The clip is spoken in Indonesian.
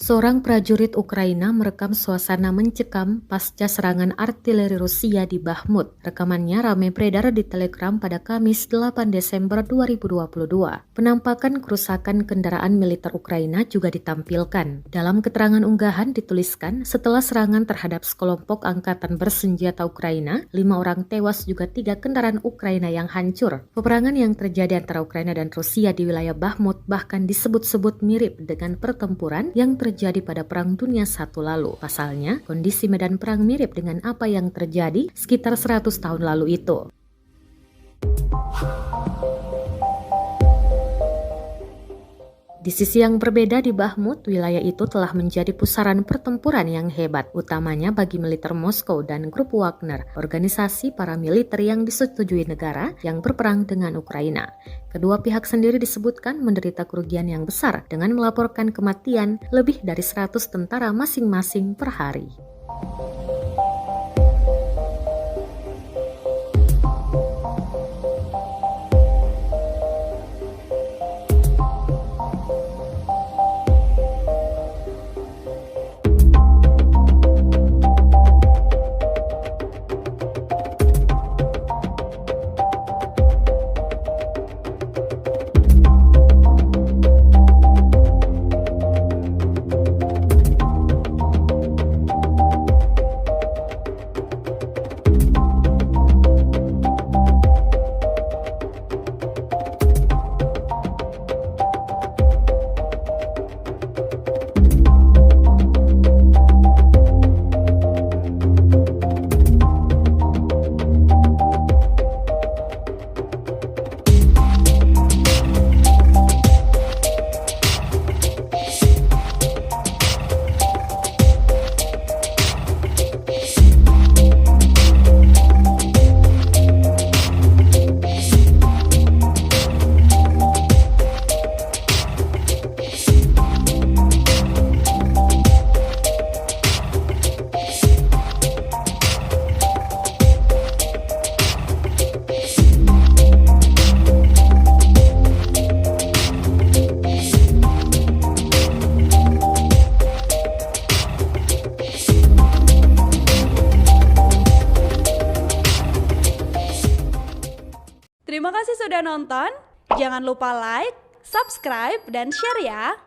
Seorang prajurit Ukraina merekam suasana mencekam pasca serangan artileri Rusia di Bakhmut. Rekamannya ramai beredar di Telegram pada Kamis 8 Desember 2022. Penampakan kerusakan kendaraan militer Ukraina juga ditampilkan. Dalam keterangan unggahan dituliskan, setelah serangan terhadap sekelompok angkatan bersenjata Ukraina, 5 orang tewas juga 3 kendaraan Ukraina yang hancur. Peperangan yang terjadi antara Ukraina dan Rusia di wilayah Bakhmut bahkan disebut-sebut mirip dengan pertempuran yang terjadi pada Perang Dunia I lalu. Pasalnya, kondisi medan perang mirip dengan apa yang terjadi sekitar 100 tahun lalu itu. Di sisi yang berbeda di Bakhmut, wilayah itu telah menjadi pusaran pertempuran yang hebat, utamanya bagi militer Moskow dan grup Wagner, organisasi paramiliter yang disetujui negara yang berperang dengan Ukraina. Kedua pihak sendiri disebutkan menderita kerugian yang besar dengan melaporkan kematian lebih dari 100 tentara masing-masing per hari. Terima kasih sudah nonton. Jangan lupa like, subscribe, dan share ya.